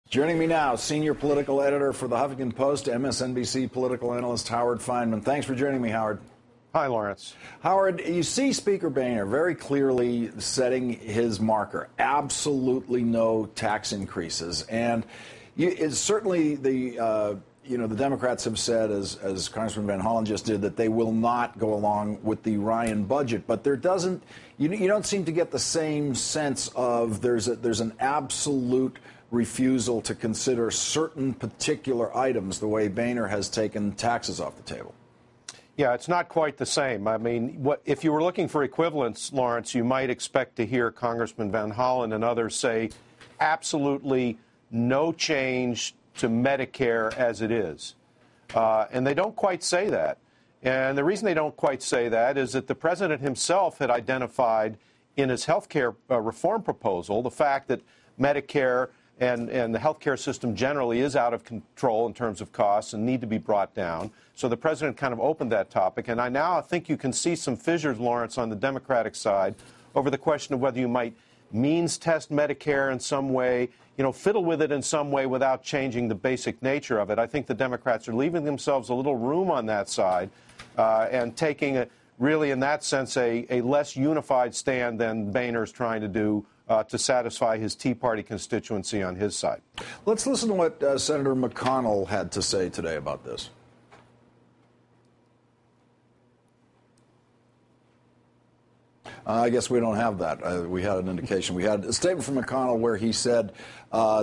Joining me now, senior political editor for the Huffington Post, MSNBC political analyst Howard Fineman. Thanks for joining me, Howard. Hi, Lawrence. Howard, you see Speaker Boehner very clearly setting his marker. Absolutely no tax increases. And it's certainly the Democrats have said, as Congressman Van Hollen just did, that they will not go along with the Ryan budget. But you don't seem to get the same sense of there's an absolute refusal to consider certain particular items the way Boehner has taken taxes off the table. Yeah, it's not quite the same. I mean, if you were looking for equivalence, Lawrence, you might expect to hear Congressman Van Hollen and others say absolutely no change to Medicare as it is. And they don't quite say that. And the reason they don't quite say that is that the president himself had identified in his health care reform proposal the fact that Medicare and the healthcare system generally is out of control in terms of costs and need to be brought down. So the president kind of opened that topic. And I think you can see some fissures, Lawrence, on the Democratic side over the question of whether you might means test Medicare in some way, fiddle with it in some way without changing the basic nature of it. I think the Democrats are leaving themselves a little room on that side and taking really, in that sense, a less unified stand than Boehner's trying to do to satisfy his Tea Party constituency on his side. Let's listen to what Senator McConnell had to say today about this. I guess we don't have that. We had an indication. We had a statement from McConnell where he said,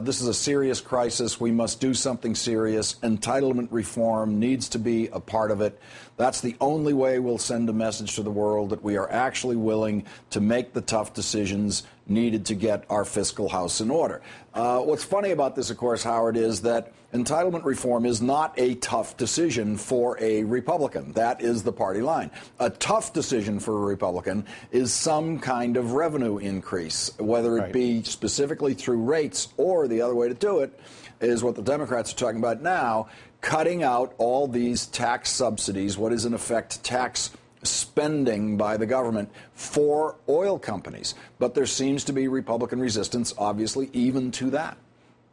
this is a serious crisis. We must do something serious. Entitlement reform needs to be a part of it. That's the only way we'll send a message to the world that we are actually willing to make the tough decisions needed to get our fiscal house in order. What's funny about this, of course, Howard, is that entitlement reform is not a tough decision for a Republican. That is the party line. A tough decision for a Republican is some kind of revenue increase, whether it be specifically through rates or the other way to do it is what the Democrats are talking about now, cutting out all these tax subsidies, what is in effect tax spending by the government for oil companies. But there seems to be Republican resistance, obviously, even to that.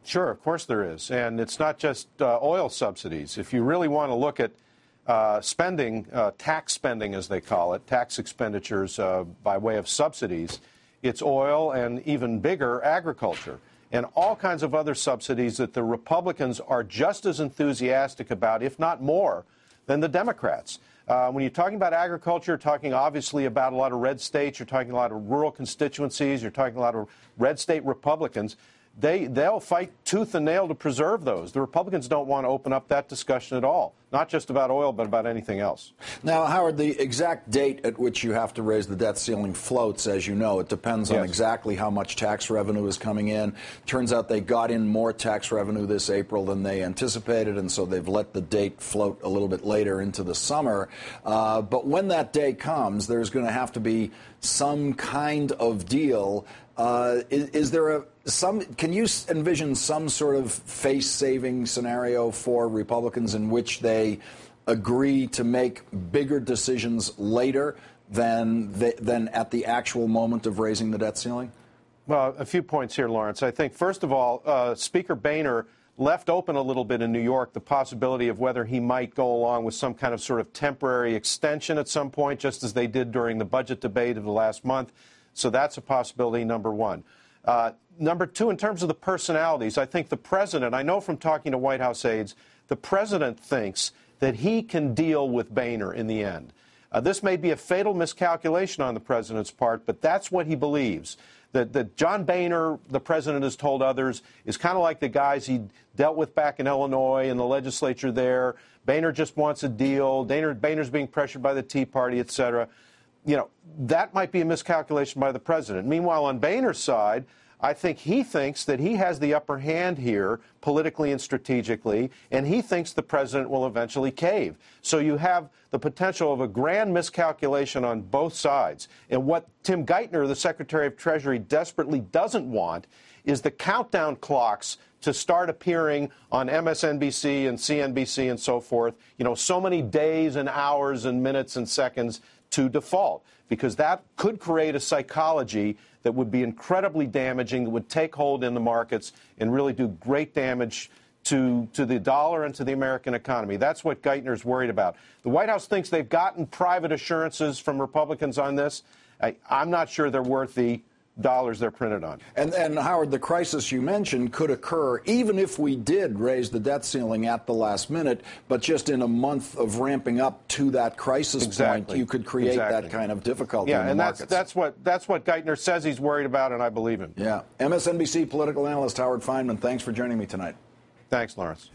Sure, of course there is. And it's not just oil subsidies. If you really want to look at spending, tax spending as they call it, tax expenditures by way of subsidies, it's oil and even bigger agriculture and all kinds of other subsidies that the Republicans are just as enthusiastic about, if not more, than the Democrats. When you're talking about agriculture, you're talking obviously about a lot of red states, you're talking a lot of rural constituencies, you're talking a lot of red state Republicans. They'll fight tooth and nail to preserve those. The Republicans don't want to open up that discussion at all, not just about oil, but about anything else. Now, Howard, the exact date at which you have to raise the debt ceiling floats, as you know. It depends on exactly how much tax revenue is coming in. Turns out they got in more tax revenue this April than they anticipated, and so they've let the date float a little bit later into the summer. But when that day comes, there's going to have to be some kind of deal. Is there can you envision some sort of face-saving scenario for Republicans in which they agree to make bigger decisions later than at the actual moment of raising the debt ceiling? Well, a few points here, Lawrence. I think, first of all, Speaker Boehner left open a little bit in New York the possibility of whether he might go along with some kind of sort of temporary extension at some point, just as they did during the budget debate of the last month. So that's a possibility, number one. Number two, in terms of the personalities, I think the president, I know from talking to White House aides, the president thinks that he can deal with Boehner in the end. This may be a fatal miscalculation on the president's part, but that's what he believes. That John Boehner, the president has told others, is kind of like the guys he dealt with back in Illinois in the legislature there. Boehner just wants a deal. Boehner's being pressured by the Tea Party, et cetera. That might be a miscalculation by the president. Meanwhile, on Boehner's side, I think he thinks that he has the upper hand here politically and strategically, and he thinks the president will eventually cave. So you have the potential of a grand miscalculation on both sides. And what Tim Geithner, the Secretary of Treasury, desperately doesn't want is the countdown clocks to start appearing on MSNBC and CNBC and so forth, so many days and hours and minutes and seconds to default, because that could create a psychology that would be incredibly damaging, that would take hold in the markets and really do great damage to the dollar and to the American economy. That's what Geithner's worried about. The White House thinks they've gotten private assurances from Republicans on this. I'm not sure they're worth the dollars they're printed on. And Howard, the crisis you mentioned could occur even if we did raise the debt ceiling at the last minute, but just in a month of ramping up to that crisis point, you could create that kind of difficulty in the markets. That's what Geithner says he's worried about, and I believe him. Yeah. MSNBC political analyst Howard Fineman, thanks for joining me tonight. Thanks, Lawrence.